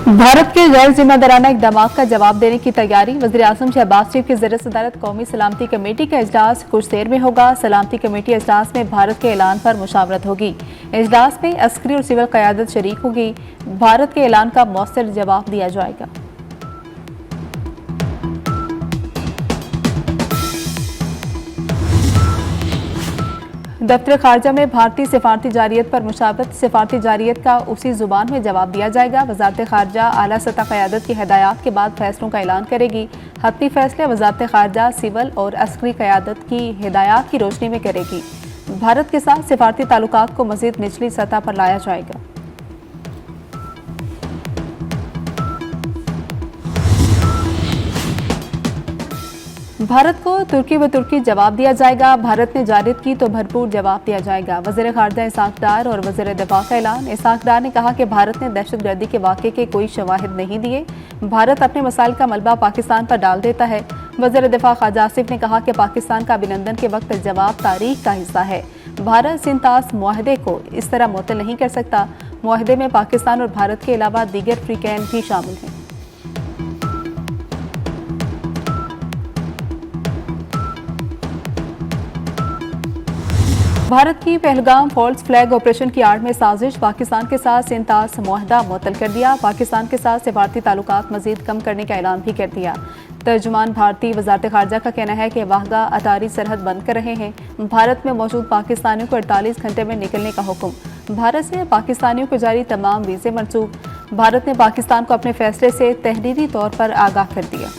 भारत के गैर जिम्मेदाराना इकदाम का जवाब देने की तैयारी। वज़ीर-ए-आज़म शहबाज शरीफ की ज़ेर सदारत कौमी सलामती कमेटी का इजलास कुछ देर में होगा। सलामती कमेटी इजलास में भारत के ऐलान पर मुशावरत होगी। इजलास में अस्करी और सिविल क़यादत शरीक होगी। भारत के ऐलान का मौसर जवाब दिया जाएगा। दफ्तर खारजा में भारतीय सिफारती जारियत पर मुशावरत। सिफारती जारियत का उसी जुबान में जवाब दिया जाएगा। वजारत खारजा आला सतह क़यादत की हिदायत के बाद फैसलों का ऐलान करेगी। हतमी फैसले वजारत खारजा सिविल और अस्करी क़यादत की हिदायत की रोशनी में करेगी। भारत के साथ सिफारती ताल्लुकात को मज़ीद निचली सतह पर लाया जाएगा। भारत को तुर्की व तुर्की जवाब दिया जाएगा। भारत ने जारियत की तो भरपूर जवाब दिया जाएगा। वज़ीर खारजा इसाक डार और वज़ीर दिफा का ऐलान। इसाक डार ने कहा कि भारत ने दहशतगर्दी के वाक़े के कोई शवाहिद नहीं दिए। भारत अपने मसाइल का मलबा पाकिस्तान पर डाल देता है। वज़ीर दिफा ख्वाजा आसिफ ने कहा कि पाकिस्तान का अभिनंदन के वक्त जवाब तारीख का हिस्सा है। भारत सिंतास मुआहदे को इस तरह मुअत्तल नहीं कर सकता। मुआहदे में पाकिस्तान और भारत के अलावा दीगर फ्रीकैन भी शामिल हैं। भारत की पहलगाम फॉल्स फ्लैग ऑपरेशन की आड़ में साजिश। पाकिस्तान के साथ सिंतास मुआहदा मुअत्तल कर दिया। पाकिस्तान के साथ सिफारती ताल्लुकात मजीद कम करने का ऐलान भी कर दिया। तर्जुमान भारतीय वजारत खारजा का कहना है कि वाहगा अटारी सरहद बंद कर रहे हैं। भारत में मौजूद पाकिस्तानियों को 48 घंटे में निकलने का हुक्म। भारत से पाकिस्तानियों को जारी तमाम वीज़े मनसूख। भारत ने पाकिस्तान को अपने फैसले से तहरीरी तौर पर आगाह कर दिया।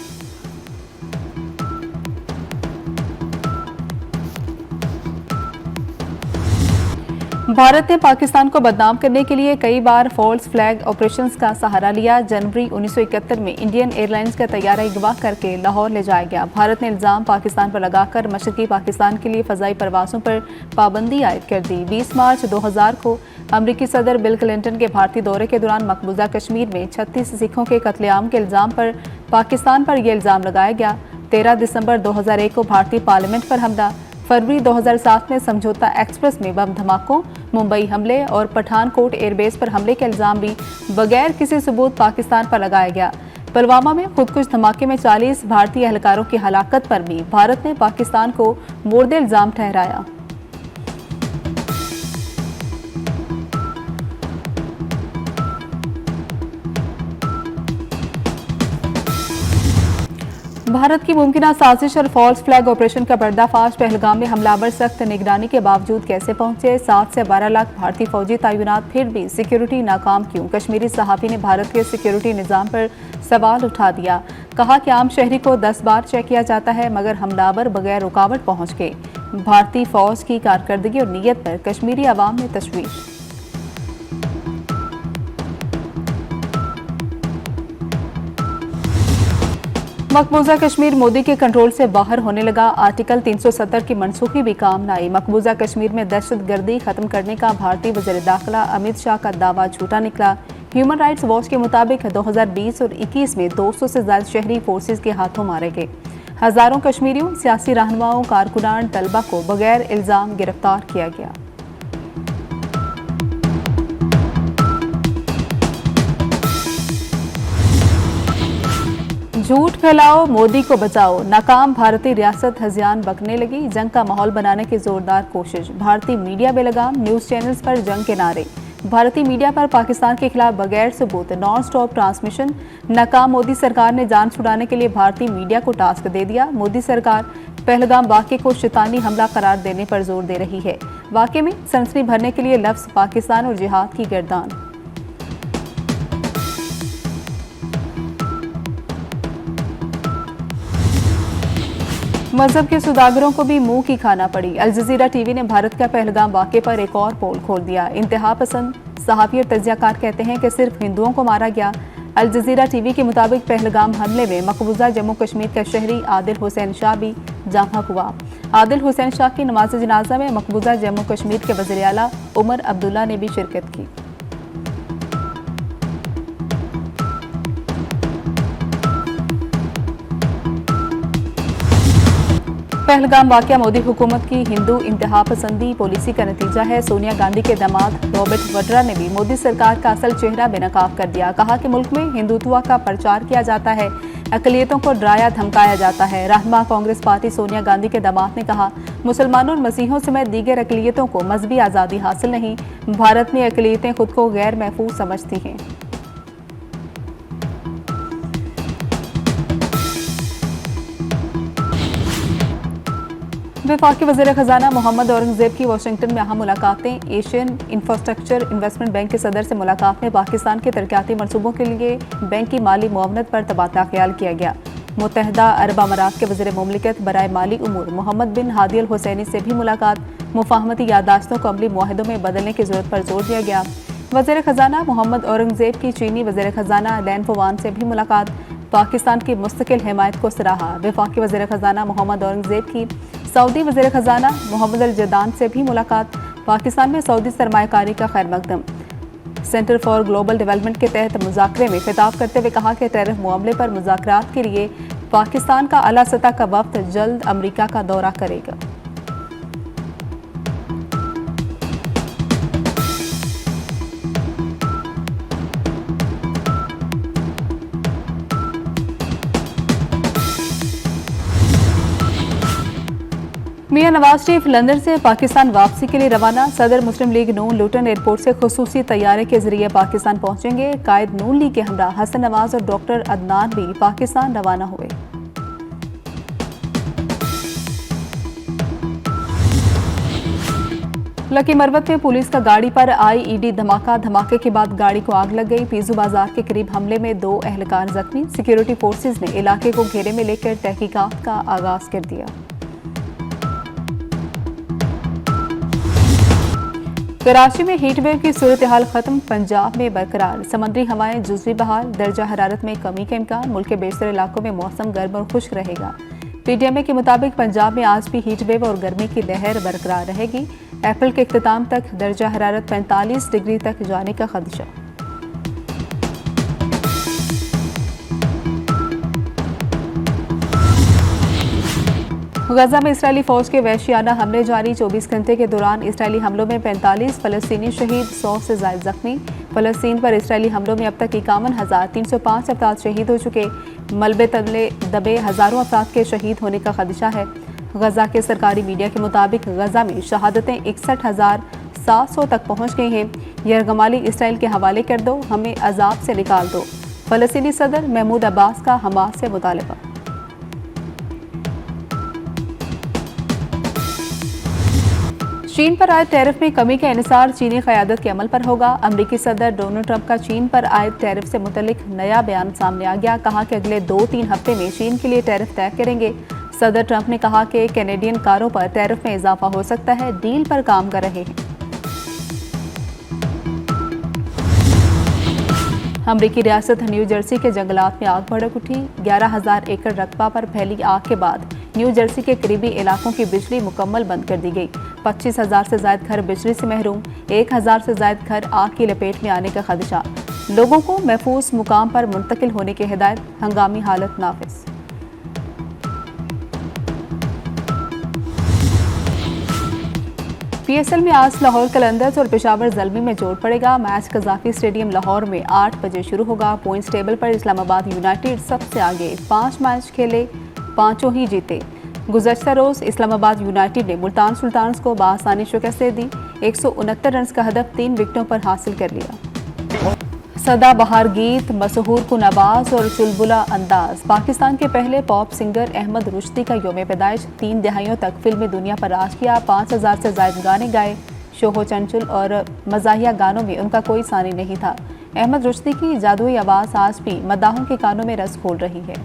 भारत ने पाकिस्तान को बदनाम करने के लिए कई बार फॉल्स फ्लैग ऑपरेशंस का सहारा लिया। जनवरी 1971 में इंडियन एयरलाइंस का तैयारा अगवा करके लाहौर ले जाया गया। भारत ने इल्ज़ाम पाकिस्तान पर लगाकर मशरकी पाकिस्तान के लिए फ़ज़ाई परवाज़ों पर पाबंदी आयद कर दी। 20 मार्च 2000 को अमरीकी सदर बिल क्लिंटन के भारतीय दौरे के दौरान मकबूजा कश्मीर में 36 सिखों के कत्लेआम के इल्ज़ाम पर पाकिस्तान पर यह इल्ज़ाम लगाया गया। 13 दिसंबर 2001 को भारतीय पार्लियामेंट पर हमला। फरवरी 2007 में समझौता एक्सप्रेस में बम धमाकों, मुंबई हमले और पठानकोट एयरबेस पर हमले का इल्ज़ाम भी बगैर किसी सबूत पाकिस्तान पर लगाया गया। पुलवामा में खुदकुश धमाके में 40 भारतीय एहलकारों की हलाकत पर भी भारत ने पाकिस्तान को मोर्दे इल्ज़ाम ठहराया। भारत की मुमकिना साजिश और फॉल्स फ्लैग ऑपरेशन का पर्दाफाश। पहलगाम में हमलावर सख्त निगरानी के बावजूद कैसे पहुंचे? 7 से 12 लाख भारतीय फौजी तैनात, फिर भी सिक्योरिटी नाकाम क्यों? कश्मीरी सहाफ़ी ने भारत के सिक्योरिटी निज़ाम पर सवाल उठा दिया। कहा कि आम शहरी को 10 बार चेक किया जाता है मगर हमलावर बगैर रुकावट पहुंच गए। भारतीय फौज की कारकर्दगी और नीयत पर कश्मीरी अवाम में तशवीश। मकबूजा कश्मीर मोदी के कंट्रोल से बाहर होने लगा। आर्टिकल 370 की मनसूखी भी काम न आई। मकबूजा कश्मीर में दहशतगर्दी खत्म करने का भारतीय वज़ीर दाखिला अमित शाह का दावा झूठा निकला। ह्यूमन राइट्स वॉच के मुताबिक 2020 और 21 में 200 से ज्यादा शहरी फोर्सेज के हाथों मारे गए। हजारों कश्मीरियों, सियासी रहनुमाओं, कारकुनान, तलबा को बगैर इल्ज़ाम गिरफ्तार किया गया। झूठ फैलाओ, मोदी को बचाओ। नाकाम भारतीय रियासत हज़ियान बकने लगी। जंग का माहौल बनाने की जोरदार कोशिश। भारतीय मीडिया बेलगाम, न्यूज़ चैनल्स पर जंग के नारे। भारतीय मीडिया पर पाकिस्तान के खिलाफ बगैर सबूत नॉन स्टॉप ट्रांसमिशन। नाकाम मोदी सरकार ने जान छुड़ाने के लिए भारतीय मीडिया को टास्क दे दिया। मोदी सरकार पहलगाम वाक़े को शैतानी हमला करार देने पर जोर दे रही है। वाक़े में सनसनी भरने के लिए लफ्ज़ पाकिस्तान और जिहाद की गर्दान। मजहब के सौदागरों को भी मुंह की खाना पड़ी। अल जजीरा टीवी ने भारत का पहलगाम वाक़े पर एक और पोल खोल दिया। इंतहा पसंद सहाफ़ी और तज्ज़ियाकार कहते हैं कि सिर्फ हिंदुओं को मारा गया। अल जजीरा टीवी के मुताबिक पहलगाम हमले में मकबूजा जम्मू कश्मीर का शहरी आदिल हुसैन शाह भी जामा हुआ। आदिल हुसैन शाह की नमाज जनाजा में मकबूजा जम्मू कश्मीर के वज़ीर आला उमर अब्दुल्ला ने भी शिरकत की। पहलगाम वाकया मोदी हुकूमत की हिंदू इंतहा पसंदी पॉलिसी का नतीजा है। सोनिया गांधी के दामाद रॉबर्ट वड्रा ने भी मोदी सरकार का असल चेहरा बेनकाब कर दिया। कहा कि मुल्क में हिंदुत्व का प्रचार किया जाता है, अकलियतों को डराया धमकाया जाता है। रहनुमा कांग्रेस पार्टी सोनिया गांधी के दामाद ने कहा, मुसलमानों और मसीहों समेत दीगर अकलियतों को मजहबी आज़ादी हासिल नहीं। भारत में अकलियतें खुद को गैर महफूज समझती हैं। वफाकी वज़ीर ख़जाना मोहम्मद औरंगज़ेब की वाशिंगटन में अहम मुलाकातें। एशियन इंफ्रास्ट्रक्चर इन्वेस्टमेंट बैंक के सदर से मुलाकात में पाकिस्तान के तरक्याती मनसूबों के लिए बैंक की माली मुआवनत पर तबादला ख्याल किया गया। मुत्तहदा अरब अमारात के वज़ीर मुमलिकत बराए माली उमूर मोहम्मद बिन हादी अल हुसैनी से भी मुलाकात। मुफाहमती यादाश्तों को अमली मुआहदों में बदलने की जरूरत पर जोर दिया गया। वज़ीर ख़जाना मोहम्मद औरंगज़ेब की चीनी वज़ीर ख़जाना लैन फवान से भी मुलाकात। पाकिस्तान की मुस्तकिल हिमायत को सराहा। वफाकी वज़ीर ख़जाना मोहम्मद औरंगज़ेब की सऊदी वज़ीर ख़जाना मोहम्मद अल जदान से भी मुलाकात। पाकिस्तान में सऊदी सरमायाकारी का खैर मकदम। सेंटर फॉर ग्लोबल डेवलपमेंट के तहत मुज़ाकरे में खिताब करते हुए कहा कि टैरिफ मुआमले पर मुज़ाकरात के लिए पाकिस्तान का आला सतह का वफ़द जल्द अमरीका का दौरा करेगा। मियां नवाज शरीफ लंदन से पाकिस्तान वापसी के लिए रवाना। सदर मुस्लिम लीग नून लुटन एयरपोर्ट से खुसूसी तैयारे के जरिए पाकिस्तान पहुंचेंगे। कायद नून लीग के हमरा हसन नवाज और डॉक्टर अदनान भी पाकिस्तान रवाना हुए। लकी मरवत में पुलिस का गाड़ी पर आईईडी धमाका। धमाके के बाद गाड़ी को आग लग गई। पीजू बाजार के करीब हमले में 2 अहलकार जख्मी। सिक्योरिटी फोर्सेज ने इलाके को घेरे में लेकर तहकीकात का आगाज कर दिया। कराची में हीट वेव की सूरत हाल खत्म। पंजाब में बरकरार समंदरी हवाएं जुज़वी बहाल। दर्जा हरारत में कमी का इम्कान। मुल्क के बेशतर इलाकों में मौसम गर्म और खुश्क रहेगा। पीटीएमए के मुताबिक पंजाब में आज भी हीट वेव और गर्मी की लहर बरकरार रहेगी। अप्रैल के इख्तिताम तक दर्जा हरारत 45 डिग्री तक जाने का खदशा। गजा में इसराइली फौज के वहशियाना हमले जारी। 24 घंटे के दौरान इसराइली हमलों में 45 फलस्तीनी शहीद, 100 से ज्यादा जख्मी। फलस्तीन पर इसराइली हमलों में अब तक 51,305 अफराद शहीद हो चुके। मलबे तले दबे हजारों अफराद के शहीद होने का खदशा है। गजा के सरकारी मीडिया के मुताबिक गजा में शहादतें 61,700 तक पहुँच गई हैं। यरगमाली इसराइल के हवाले कर दो, हमें अजाब से निकाल दो। फलस्तीनी सदर महमूद अब्बास का हमास से मुतालबा। चीन पर आए टैरिफ में कमी का इन्हिसार चीनी क़यादत के अमल पर होगा। अमरीकी सदर डोनाल्ड ट्रंप का चीन पर आए टैरिफ से मुतल्लिक नया बयान सामने आ गया। कहा कि अगले 2-3 हफ्ते में चीन के लिए टैरिफ तय करेंगे। सदर ट्रंप ने कहा कि कैनेडियन कारों पर टैरिफ में इजाफा हो सकता है, डील पर काम कर रहे हैं। अमरीकी रियासत न्यू जर्सी के जंगलात में आग भड़क उठी। 11,000 एकड़ रकबा पर फैली आग के बाद न्यू जर्सी के करीबी इलाकों की बिजली मुकम्मल बंद कर दी गई। 25,000 से ज्यादा घर बिजली से महरूम। 1,000 से ज्यादा घर आग की लपेट में आने का खदशा। लोगों को महफूज मुकाम पर मुंतकिल होने की हिदायत। हंगामी हालत नाफिज। पीएसएल में आज लाहौर कलंदर्स और पेशावर ज़ल्मी में जोड़ पड़ेगा। मैच कज़ाफी स्टेडियम लाहौर में 8 बजे शुरू होगा। पॉइंट्स टेबल पर इस्लामाबाद यूनाइटेड सबसे आगे। 5 मैच खेले, 5 ही जीते। गुज़श्ता रोज़ इस्लामाबाद यूनाइटेड ने मुल्तान सुल्तान्स को बआसानी शिकस्त दे दी। 169 रन का हदफ 3 विकेटों पर हासिल कर लिया। सदा बहार गीत, मशहूर कुन आवाज़ और चुलबुला अंदाज। पाकिस्तान के पहले पॉप सिंगर अहमद रुश्दी का यौम पैदाइश। 3 दहाइयों तक फिल्मी दुनिया पर राज किया। 5,000 से ज्यादा गाने गाए। शोहो चंचल और मज़ाहिया गानों में उनका कोई सानी नहीं था। अहमद रुश्दी की जादुई आवाज़ आज भी मदाहों के कानों में रस खोल रही है।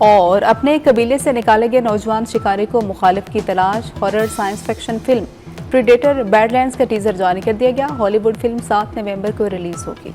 और अपने कबीले से निकाले गए नौजवान शिकारी को मुखालिफ की तलाश। Horror science fiction film predator badlands का टीजर जारी कर दिया गया। हॉलीवुड फिल्म 7 नवंबर को रिलीज होगी।